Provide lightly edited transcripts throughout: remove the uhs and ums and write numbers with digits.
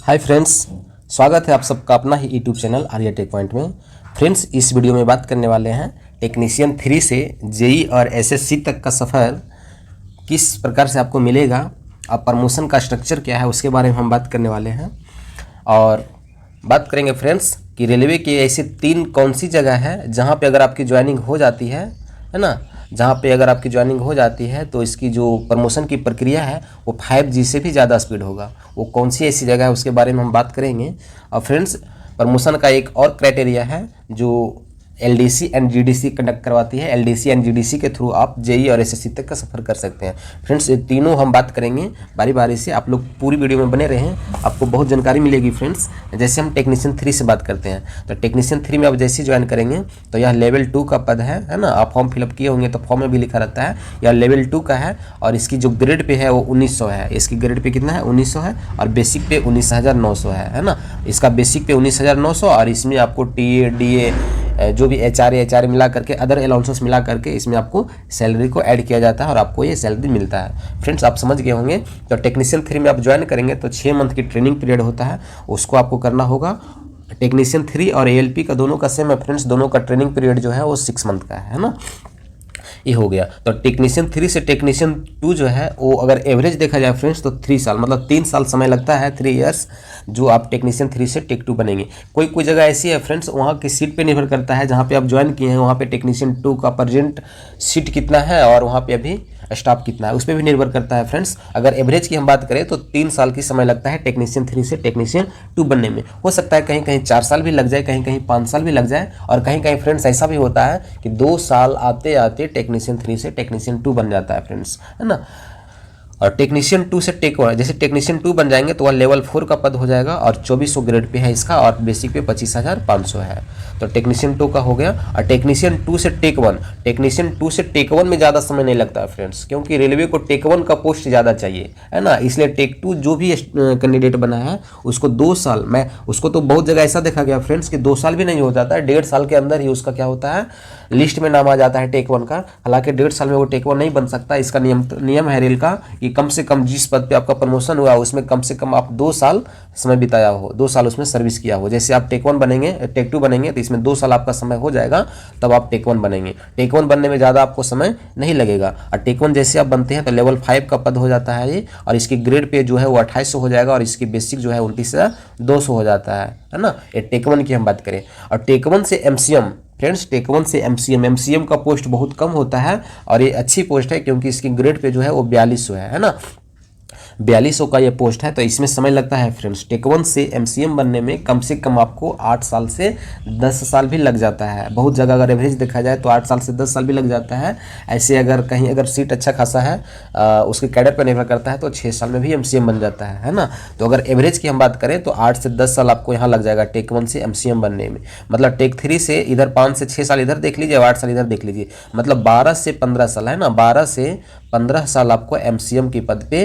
Hi friends, स्वागत है आप सबका अपना ही YouTube channel Arya tech point में। फ्रेंड्स, इस वीडियो में बात करने वाले हैं टेक्नीशियन 3 से जेई और एसएससी तक का सफ़र किस प्रकार से आपको मिलेगा और प्रमोशन का स्ट्रक्चर क्या है उसके बारे में हम बात करने वाले हैं। और बात करेंगे फ्रेंड्स कि रेलवे की ऐसी 3 कौन सी जगह है जहाँ पे अगर आपकी ज्वाइनिंग हो जाती है ना, जहाँ पे अगर आपकी ज्वाइनिंग हो जाती है तो इसकी जो प्रमोशन की प्रक्रिया है वो 5G से भी ज़्यादा स्पीड होगा। वो कौन सी ऐसी जगह है उसके बारे में हम बात करेंगे। और फ्रेंड्स, प्रमोशन का एक और क्राइटेरिया है जो एलडीसी एंड जीडीसी कंडक्ट करवाती है। एलडीसी एंड जीडीसी के थ्रू आप जेई और एसएससी तक का सफ़र कर सकते हैं। फ्रेंड्स, ये तीनों हम बात करेंगे बारी बारी से। आप लोग पूरी वीडियो में बने रहें, आपको बहुत जानकारी मिलेगी। फ्रेंड्स, जैसे हम टेक्नीशियन 3 से बात करते हैं तो टेक्नीशियन 3 में आप जैसे ज्वाइन करेंगे तो यह लेवल 2 का पद है ना। आप फॉर्म फिलअप किए होंगे तो फॉर्म में भी लिखा रहता है यह लेवल 2 का है। और इसकी जो ग्रेड पे है वो 1900 है। इसकी ग्रेड पे कितना है? 1900 है। और बेसिक पे 19,900 है ना। इसका बेसिक पे 19,900 और इसमें आपको टीए डीए जो भी एचआर मिला करके अदर अलाउंसेस मिला करके इसमें आपको सैलरी को ऐड किया जाता है और आपको ये सैलरी मिलता है। फ्रेंड्स, आप समझ गए होंगे। तो टेक्नीशियन 3 में आप ज्वाइन करेंगे तो 6 मंथ की ट्रेनिंग पीरियड होता है, उसको आपको करना होगा। टेक्नीशियन 3 और एएलपी का दोनों का सेम है फ्रेंड्स। दोनों का ट्रेनिंग पीरियड जो है वो 6 मंथ का है ना। ये हो गया। तो टेक्नीशियन 3 से टेक्नीशियन 2 जो है वो अगर एवरेज देखा जाए फ्रेंड्स तो 3 साल मतलब 3 साल समय लगता है, 3 इयर्स, जो आप टेक्नीशियन 3 से टेक 2 बनेंगे। कोई जगह ऐसी है फ्रेंड्स, वहाँ की सीट पे निर्भर करता है जहाँ पे आप ज्वाइन किए हैं, वहाँ पे टेक्नीशियन 2 का प्रेजेंट सीट कितना है और वहाँ पे अभी स्टाफ कितना है, उस पर भी निर्भर करता है। फ्रेंड्स, अगर एवरेज की हम बात करें तो 3 साल की समय लगता है टेक्नीशियन 3 से टेक्नीशियन 2 बनने में। हो सकता है कहीं कहीं 4 साल भी लग जाए, कहीं कहीं 5 साल भी लग जाए, और कहीं कहीं फ्रेंड्स ऐसा भी होता है कि 2 साल आते आते टेक्नीशियन 3 से टेक्नीशियन 2 बन जाता है फ्रेंड्स, है ना। और टेक्नीशियन 2 से टेक 1, जैसे टेक्नीशियन 2 बन जाएंगे तो वह लेवल 4 का पद हो जाएगा और 2400 ग्रेड पे है इसका, और बेसिक पे 25,500 है। तो टेक्नीशियन 2 का हो गया। और टेक्नीशियन 2 से टेक 1, टेक्नीशियन 2 से टेक 1 में ज़्यादा समय नहीं लगता है फ्रेंड्स, क्योंकि रेलवे को टेक 1 का पोस्ट ज़्यादा चाहिए, है ना। इसलिए टेक 2 जो भी कैंडिडेट बना है उसको 2 साल में, उसको तो बहुत जगह ऐसा देखा गया फ्रेंड्स कि 2 साल भी नहीं हो जाता है, 1.5 साल के अंदर ही उसका क्या होता है, लिस्ट में नाम आ जाता है टेक 1 का। हालांकि 1.5 साल में वो टेक 1 नहीं बन सकता। इसका नियम है रेल का कि कम से कम जिस पद पे आपका प्रमोशन हुआ उसमें कम से कम आप 2 साल समय बिताया हो, 2 साल उसमें सर्विस किया हो। जैसे आप टेक 1 बनेंगे, टेक 2 बनेंगे तो इसमें 2 साल आपका समय हो जाएगा, तब आप टेक 1 बनेंगे। टेक 1 बनने में ज़्यादा आपको समय नहीं लगेगा। और टेक 1 जैसे आप बनते हैं तो लेवल 5 का पद हो जाता है ये, और इसकी ग्रेड पे जो है वो 2800 हो जाएगा और इसकी बेसिक जो है 29,200 हो जाता है ना। ये टेक 1 की हम बात करें। और टेक 1 से एमसीएम, फ्रेंड्स, टेक 1 से एमसीएम का पोस्ट बहुत कम होता है और ये अच्छी पोस्ट है क्योंकि इसकी ग्रेड पे जो है वो 4200 है ना। 4200 का ये पोस्ट है। तो इसमें समय लगता है फ्रेंड्स, टेक 1 से एमसीएम बनने में कम से कम आपको 8 साल से 10 साल भी लग जाता है। बहुत जगह अगर एवरेज देखा जाए तो 8 साल से 10 साल भी लग जाता है। ऐसे अगर कहीं अगर सीट अच्छा खासा है, उसके कैडर पर निर्भर करता है, तो 6 साल में भी एमसीएम बन जाता है ना। तो अगर एवरेज की हम बात करें तो 8 से 10 साल आपको यहाँ लग जाएगा टेक 1 से एमसीएम बनने में। मतलब टेक 3 से इधर 5 से 6 साल इधर देख लीजिए, 8 साल इधर देख लीजिए, मतलब 12 से 15 साल, है ना। 12 से 15 साल आपको एमसीएम के पद पे,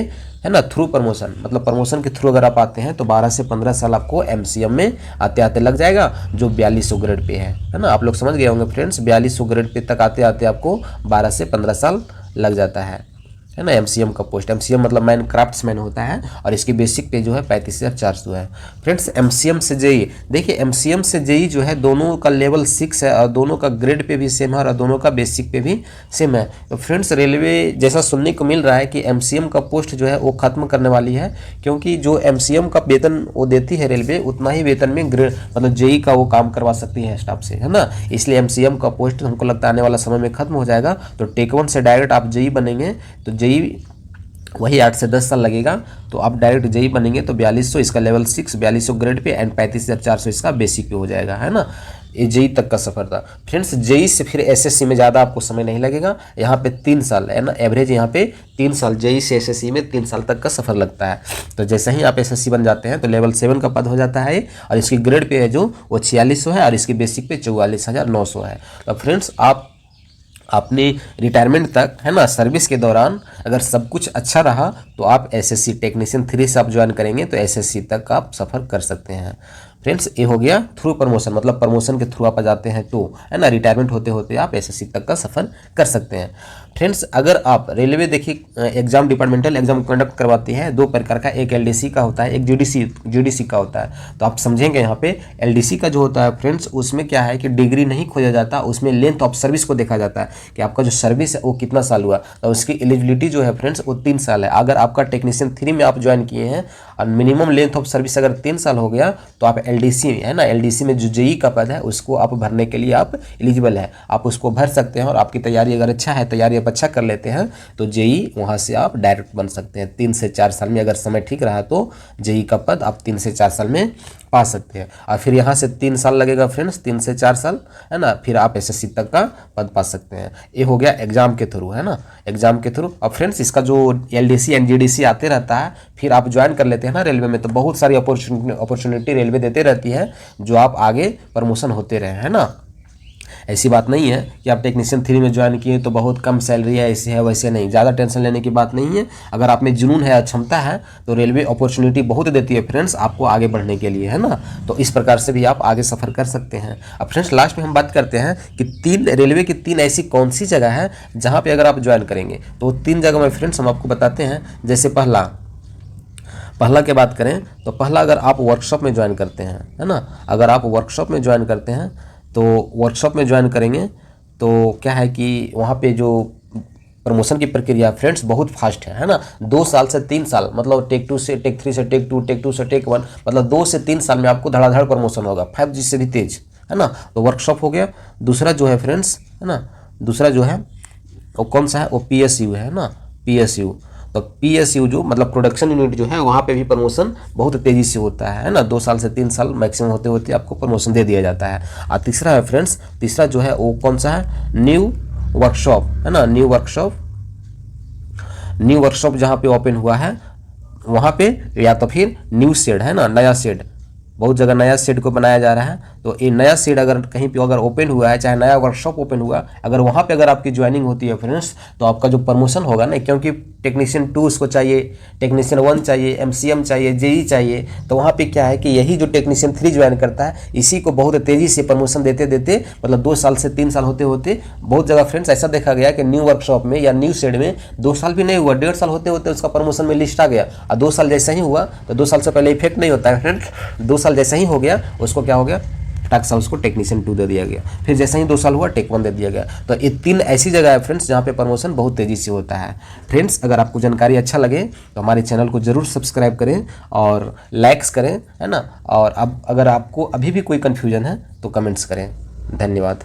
है ना, थ्रू प्रमोशन, मतलब प्रमोशन के थ्रू अगर आप आते हैं तो 12 से 15 साल आपको एमसीएम में आते आते लग जाएगा, जो 4200 ग्रेड पे है ना। आप लोग समझ गए होंगे फ्रेंड्स, 4200 ग्रेड पे तक आते आते आपको 12 से 15 साल लग जाता है ना। एमसीएम का पोस्ट, एमसीएम मतलब मैन क्राफ्ट्समैन होता है, और इसकी बेसिक पे जो है 35,400 है। फ्रेंड्स, एमसीएम से जेई, देखिए एमसीएम से जेई जो है दोनों का लेवल 6 है और दोनों का ग्रेड पे भी सेम है और दोनों का बेसिक पे भी सेम है। तो फ्रेंड्स, रेलवे जैसा सुनने को मिल रहा है कि एमसीएम का पोस्ट जो है वो खत्म करने वाली है, क्योंकि जो एमसीएम का वेतन वो देती है रेलवे, उतना ही वेतन में ग्रेड मतलब जेई का वो काम करवा सकती है स्टाफ से, है ना। इसलिए एमसीएम का पोस्ट हमको लगता है आने वाला समय में खत्म हो जाएगा। तो टेक 1 से डायरेक्ट आप जेई बनेंगे तो जेई वही 8 से 10 साल लगेगा, तो आप डायरेक्ट जेई बनेंगे तो 4200 इसका लेवल 6, 4200 ग्रेड पे एंड 35,400 इसका बेसिक पे हो जाएगा, है ना। ये जेई तक का सफ़र था फ्रेंड्स। जेई से फिर एसएससी में ज़्यादा आपको समय नहीं लगेगा, यहाँ पे 3 साल है ना, एवरेज यहाँ पे 3 साल, जेई से एसएससी में 3 साल तक का सफ़र लगता है। तो जैसे ही आप एसएससी बन जाते हैं तो लेवल 7 का पद हो जाता है, और इसकी ग्रेड पे है जो वो 4600 है और इसकी बेसिक पे 44,900 है। तो फ्रेंड्स, आप अपनी रिटायरमेंट तक, है ना, सर्विस के दौरान अगर सब कुछ अच्छा रहा तो आप एसएससी टेक्नीशियन 3 से आप ज्वाइन करेंगे तो एसएससी तक आप सफ़र कर सकते हैं। फ्रेंड्स, ये हो गया थ्रू प्रमोशन, मतलब प्रमोशन के थ्रू आप आ जाते हैं तो, है ना, रिटायरमेंट होते होते आप एसएससी तक का सफ़र कर सकते हैं। फ्रेंड्स अगर आप रेलवे देखिए एग्जाम डिपार्टमेंटल एग्जाम कंडक्ट करवाती है, दो प्रकार का, एक एलडीसी का होता है, एक जीडीसी का होता है। तो आप समझेंगे यहाँ पे एलडीसी का जो होता है फ्रेंड्स, उसमें क्या है कि डिग्री नहीं खोजा जाता, उसमें लेंथ ऑफ सर्विस को देखा जाता है कि आपका जो सर्विस है वो कितना साल हुआ। तो उसकी एलिजिबिलिटी जो है फ्रेंड्स वो 3 साल है। अगर आपका टेक्नीशियन 3 में आप ज्वाइन किए हैं और मिनिमम लेंथ ऑफ सर्विस अगर 3 साल हो गया तो आप एलडीसी है ना, एलडीसी में जो जेई का पद है उसको आप भरने के लिए आप एलिजिबल है, आप उसको भर सकते हैं। और आपकी तैयारी अगर अच्छा है, तैयारी आप अच्छा कर लेते हैं तो जेई वहाँ से आप डायरेक्ट बन सकते हैं। 3 से 4 साल में अगर समय ठीक रहा तो जेई का पद आप 3 से 4 साल में पा सकते हैं। और फिर यहाँ से 3 साल लगेगा फ्रेंड्स, 3 से 4 साल है ना, फिर आप एसएससी तक का पद पा सकते हैं। ये हो गया एग्जाम के थ्रू है ना, एग्जाम के थ्रू। और फ्रेंड्स इसका जो एलडीसी एनजीडीसी आते रहता है, फिर आप ज्वाइन कर लेते हैं ना रेलवे में, तो बहुत सारी अपॉर्चुनिटी रेलवे देते रहती है जो आप आगे प्रमोशन होते रहे, है ना। ऐसी बात नहीं है कि आप टेक्नीशियन 3 में ज्वाइन किए तो बहुत कम सैलरी है, ऐसे है वैसे नहीं, ज़्यादा टेंशन लेने की बात नहीं है। अगर आप में जुनून है, क्षमता है तो रेलवे अपॉर्चुनिटी बहुत देती है फ्रेंड्स आपको आगे बढ़ने के लिए, है ना। तो इस प्रकार से भी आप आगे सफ़र कर सकते हैं। अब फ्रेंड्स लास्ट में हम बात करते हैं कि रेलवे की 3 ऐसी कौन सी जगह है जहाँ पर अगर आप ज्वाइन करेंगे तो 3 जगह में फ्रेंड्स हम आपको बताते हैं। जैसे पहला की बात करें तो पहला, अगर आप वर्कशॉप में ज्वाइन करते हैं, है ना, अगर आप वर्कशॉप में ज्वाइन करते हैं तो वर्कशॉप में ज्वाइन करेंगे तो क्या है कि वहाँ पे जो प्रमोशन की प्रक्रिया फ्रेंड्स बहुत फास्ट है ना। 2 साल से 3 साल, मतलब टेक 2 से टेक 3 से टेक 2, टेक 2 से टेक 1, मतलब 2 से 3 साल में आपको धड़ाधड़ प्रमोशन होगा, 5G से भी तेज, है ना। तो वर्कशॉप हो गया। दूसरा जो है फ्रेंड्स, है ना, दूसरा जो है वो कौन सा है, वो PSU है ना, PSU। तो PSU जो मतलब प्रोडक्शन यूनिट जो है वहाँ पे भी प्रमोशन बहुत तेज़ी से होता है ना। 2 साल से 3 साल मैक्सिमम होते होते आपको प्रमोशन दे दिया जाता है। और तीसरा है फ्रेंड्स, तीसरा जो है वो कौन सा है, न्यू वर्कशॉप, है ना। न्यू वर्कशॉप जहाँ पे ओपन हुआ है वहाँ पे, या तो फिर न्यू शेड है ना, नया शेड, बहुत जगह नया शेड को बनाया जा रहा है। तो ये नया शेड अगर कहीं पे अगर ओपन हुआ है, चाहे नया वर्कशॉप ओपन हुआ, अगर वहाँ पे अगर आपकी ज्वाइनिंग होती है फ्रेंड्स तो आपका जो प्रमोशन होगा ना, क्योंकि टेक्नीशियन 2 उसको चाहिए, टेक्नीशियन 1 चाहिए, MCM चाहिए, जेई चाहिए, तो वहाँ पे क्या है कि यही जो टेक्नीशियन 3 ज्वाइन करता है इसी को बहुत तेज़ी से प्रमोशन देते देते, मतलब 2 साल से 3 साल होते होते बहुत जगह फ्रेंड्स ऐसा देखा गया कि न्यू वर्कशॉप में या न्यू शेड में 2 साल भी नहीं हुआ, 1.5 साल होते होते उसका प्रमोशन में लिस्ट आ गया। और 2 साल जैसा ही हुआ तो 2 साल से पहले इफेक्ट नहीं होता है फ्रेंड्स, 2 साल जैसा ही हो गया उसको क्या हो गया, फटाक सा उसको टेक्नीशियन 2 दे दिया गया, फिर जैसे ही 2 साल हुआ टेक 1 दे दिया गया। तो ये 3 ऐसी जगह है फ्रेंड्स जहाँ पे प्रमोशन बहुत तेज़ी से होता है। फ्रेंड्स अगर आपको जानकारी अच्छा लगे तो हमारे चैनल को ज़रूर सब्सक्राइब करें और लाइक्स करें, है ना। और अब अगर आपको अभी भी कोई कन्फ्यूजन है तो कमेंट्स करें। धन्यवाद।